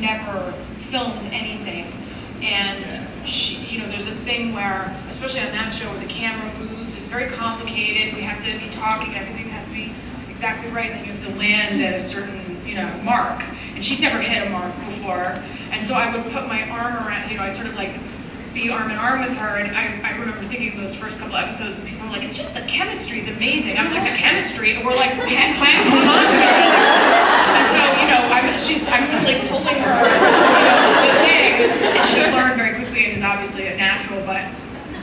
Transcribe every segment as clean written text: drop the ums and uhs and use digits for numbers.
never filmed anything. And she, you know, there's a thing where, especially on that show, where the camera moves, it's very complicated. We have to be talking, everything has to be exactly right, and then you have to land at a certain, you know, mark. And she'd never hit a mark before. And so I would put my arm around, you know, I'd sort of like be arm in arm with her, and I remember thinking those first couple episodes, and people were like, it's just the chemistry's amazing. I was like, the chemistry? And we're like hanging on to each other. And so, you know, I'm really pulling her, you know, to the thing, and she learned very quickly and is obviously a natural, but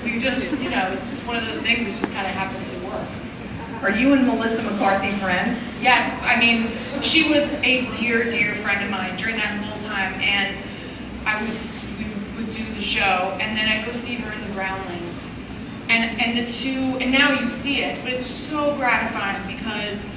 we just, you know, it's just one of those things that just kind of happened to work. Are you and Melissa McCarthy friends? Yes, I mean, she was a dear, dear friend of mine during that whole time, and we would do the show, and then I'd go see her in the Groundlings. And the two, and now you see it, but it's so gratifying because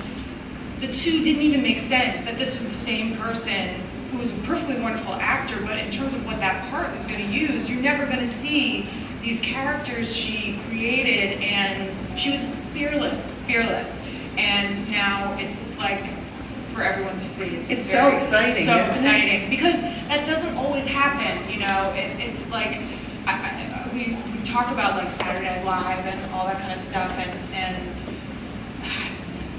the two didn't even make sense, that this was the same person who was a perfectly wonderful actor, but in terms of what that part was going to use, you're never going to see these characters she created, and she was fearless. And now it's like for everyone to see. It's so exciting. It's so exciting because that doesn't always happen. You know, it's like we talk about like Saturday Night Live and all that kind of stuff, and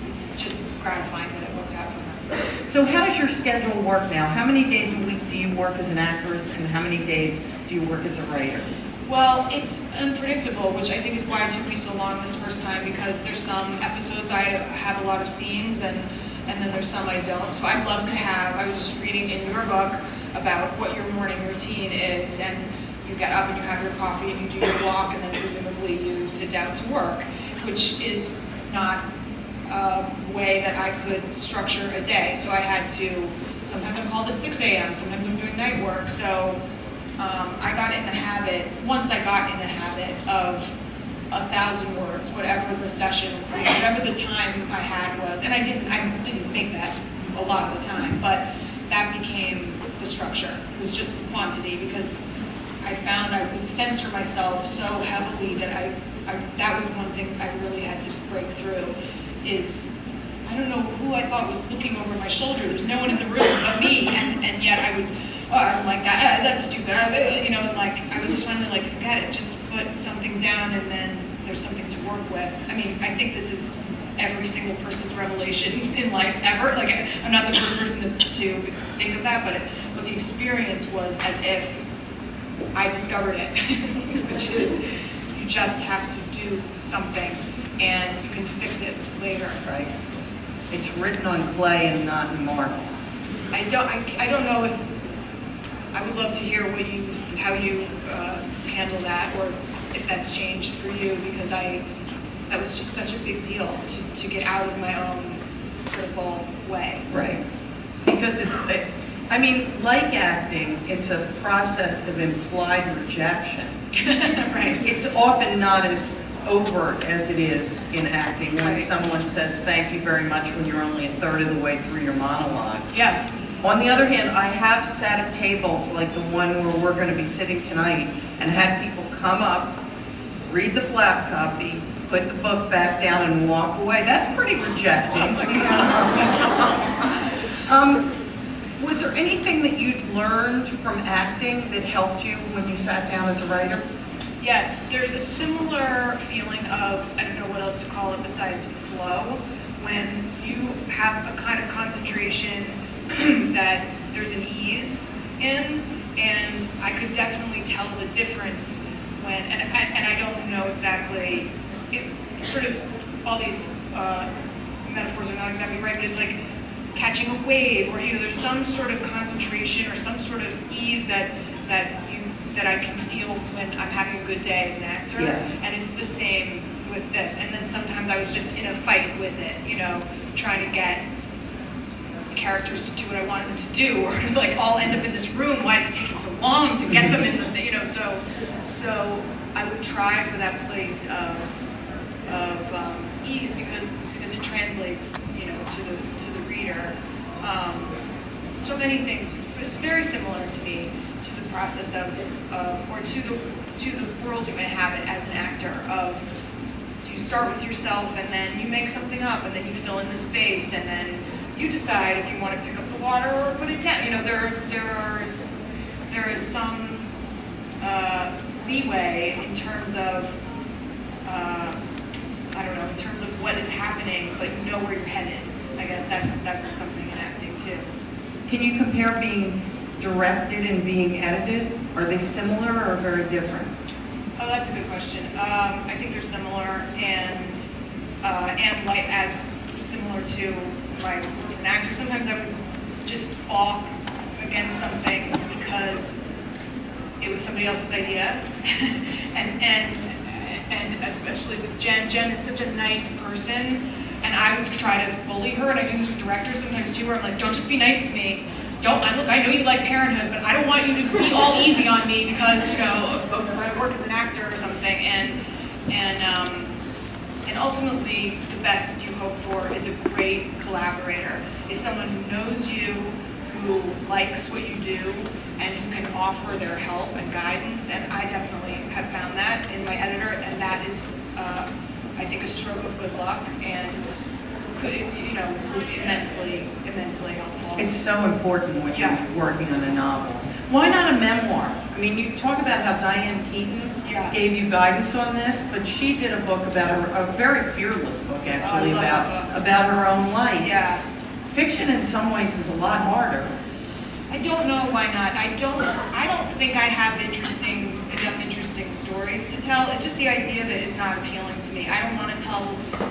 it's just gratifying that it worked out for her. So how does your schedule work now? How many days a week do you work as an actress, and how many days do you work as a writer? Well, it's unpredictable, which I think is why it took me so long this first time, because there's some episodes I have a lot of scenes, and then there's some I don't. So I'd love to have, I was just reading in your book about what your morning routine is, and you get up and you have your coffee and you do your walk, and then presumably you sit down to work, which is not a way that I could structure a day. So I had to, sometimes I'm called at 6 a.m., sometimes I'm doing night work, so I got in the habit, once I got in the habit of 1,000 words, whatever the session, whatever the time I had was, and I didn't make that a lot of the time, but that became the structure. It was just quantity, because I found I would censor myself so heavily that that was one thing I really had to break through, is I don't know who I thought was looking over my shoulder. There's no one in the room but me, and yet I would, oh, I don't like that, that's stupid, you know, and like, I was finally like, forget it, just put something down and then there's something to work with. I mean, I think this is every single person's revelation in life ever. Like, I'm not the first person to think of that, but the experience was as if I discovered it, which is you just have to do something and you can fix it later. Right. It's written on clay and not in marble. I don't know if, I would love to hear how you handle that, or if that's changed for you, because that was just such a big deal to get out of my own critical way. Right. Because I mean, like acting, it's a process of implied rejection. Right. It's often not as overt as it is in acting when Right. someone says thank you very much when you're only a third of the way through your monologue. Yes. On the other hand, I have sat at tables like the one where we're going to be sitting tonight and had people come up, read the flap copy, put the book back down and walk away. That's pretty rejecting. Was there anything that you'd learned from acting that helped you when you sat down as a writer? Yes, there's a similar feeling of, I don't know what else to call it besides flow, when you have a kind of concentration that there's an ease in, and I could definitely tell the difference when, and I don't know exactly, it's sort of, all these metaphors are not exactly right, but it's like catching a wave, or there's some sort of concentration or some sort of ease that I can feel when I'm having a good day as an actor, yeah. And it's the same with this. And then sometimes I was just in a fight with it, trying to get characters to do what I wanted them to do, or like all end up in this room. Why is it taking so long to get them in the, So I would try for that place of ease because it translates, to the reader. So many things. It's very similar to me to the process of, or to the world you may have it as an actor. Of you start with yourself, and then you make something up, and then you fill in the space, and then you decide if you want to pick up the water or put it down. There are is some leeway in terms of, I don't know, in terms of what is happening, but you know where you're headed. I guess that's something in acting too. Can you compare being directed and being edited? Are they similar or very different? Oh, that's a good question. I think they're similar, and like as similar to my work as an actor. Sometimes I would just balk against something because it was somebody else's idea, and especially with Jen. Jen is such a nice person, and I would try to bully her, and I do this with directors sometimes too, where I'm like, don't just be nice to me. Look, I know you like Parenthood, but I don't want you to be all easy on me because, you know, I work as an actor or something, and ultimately the best you hope for is a great collaborator, is someone who knows you, who likes what you do, and who can offer their help and guidance, and I definitely have found that in my editor, and that is, I think, a stroke of good luck, and was immensely helpful. It's so important when you're working on a novel. Why not a memoir? I mean, you talk about how Diane Keaton gave you guidance on this, but she did a book about a very fearless book, actually, about her own life. Yeah. Fiction in some ways is a lot harder. I don't know why not. I don't think I have enough interesting stories to tell. It's just the idea that is not appealing to me. I don't want to tell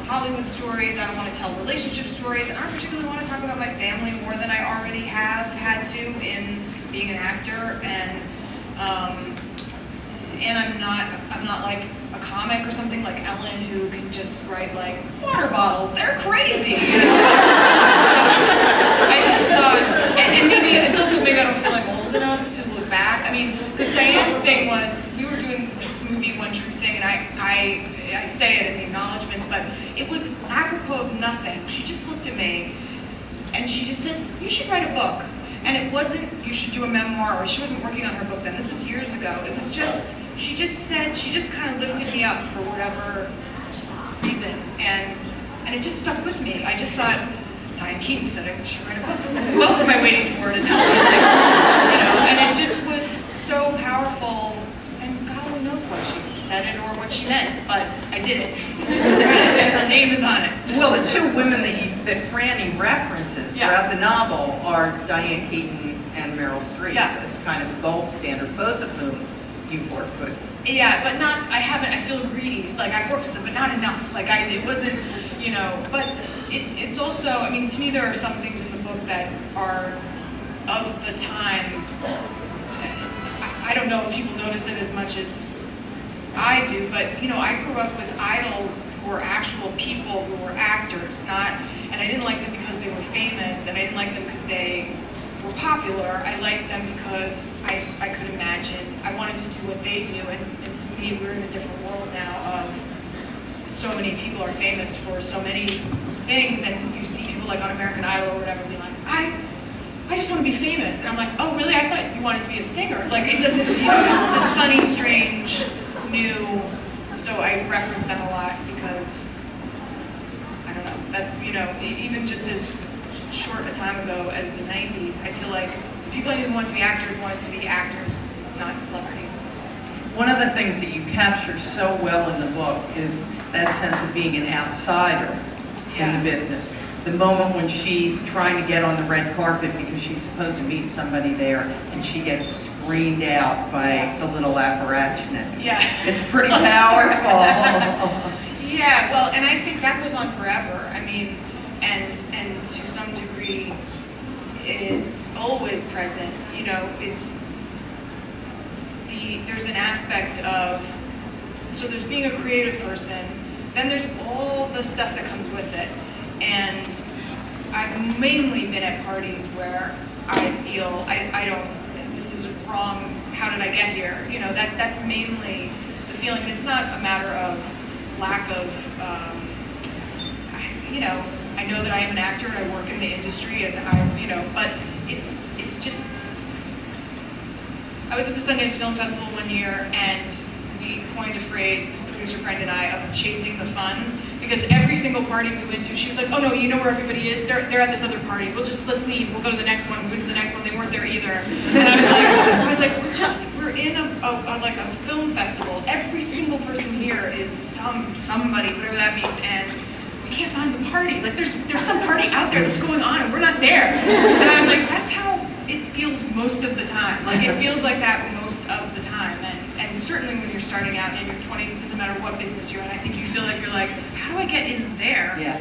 Hollywood stories. I don't want to tell relationship stories. I don't particularly want to talk about my family more than I already have had to in being an actor. And I'm not like a comic or something like Ellen, who can just write like water bottles. They're crazy. You know? So I just thought, and maybe it's also maybe I don't feel like old enough to look back. I mean, because Diane's thing was, we were doing this movie One True Thing, and I say it in the acknowledgments, but it was apropos of nothing. She just looked at me, and she just said, "You should write a book." And it wasn't, "You should do a memoir," or she wasn't working on her book then. This was years ago. It was just, she just kind of lifted me up for whatever reason, and it just stuck with me. I just thought, Diane Keaton said I should write a book. Who else am I waiting for to tell me? And it just was so powerful, and God only knows why she said it or what she meant, but I did it. And her name is on it. Well, the two women that Franny references throughout the novel are Diane Keaton and Meryl Streep. Yeah. As kind of the gold standard, both of whom you've worked with. Yeah, but I feel greedy. It's like, I've worked with them, but not enough. Like, it wasn't, but it's also, I mean, to me there are some things in the book that are of the time. I don't know if people notice it as much as I do, but, I grew up with idols who were actual people who were actors, and I didn't like them because they were famous, and I didn't like them because they were popular. I liked them because I could imagine. I wanted to do what they do, and to me, we're in a different world now of so many people are famous for so many things, and you see people like on American Idol or whatever being like, I just want to be famous. And I'm like, oh really? I thought you wanted to be a singer. Like, it doesn't, it's this funny, strange, new, so I reference them a lot because, I don't know, that's, even just as short a time ago as the 90s, I feel like people I knew who wanted to be actors wanted to be actors, not celebrities. One of the things that you capture so well in the book is that sense of being an outsider in the business. The moment when she's trying to get on the red carpet because she's supposed to meet somebody there, and she gets screened out by the little apparatchik. Yeah. It's pretty powerful. Yeah, well, and I think that goes on forever. I mean, and to some degree, it is always present. There's an aspect of, so there's being a creative person, then there's all the stuff that comes with it. And I've mainly been at parties where I feel I don't, this is wrong, how did I get here? That's mainly the feeling. And it's not a matter of lack of, I know that I am an actor and I work in the industry, and but it's just, I was at the Sundance Film Festival one year, and we coined a phrase, this producer friend and I, of chasing the fun, because every single party we went to, she was like, oh no, you know where everybody is? They're at this other party. Let's leave. We'll go to the next one. We went to the next one. They weren't there either. And I was like, we're in like a film festival. Every single person here is somebody, whatever that means, and we can't find the party. Like there's some party out there that's going on and we're not there. And I was like, that's how it feels most of the time. Like it feels like that most of the time. And certainly when you're starting out in your 20s, it doesn't matter what business you're in. I think you feel like you're like, how do I get in there? Yeah.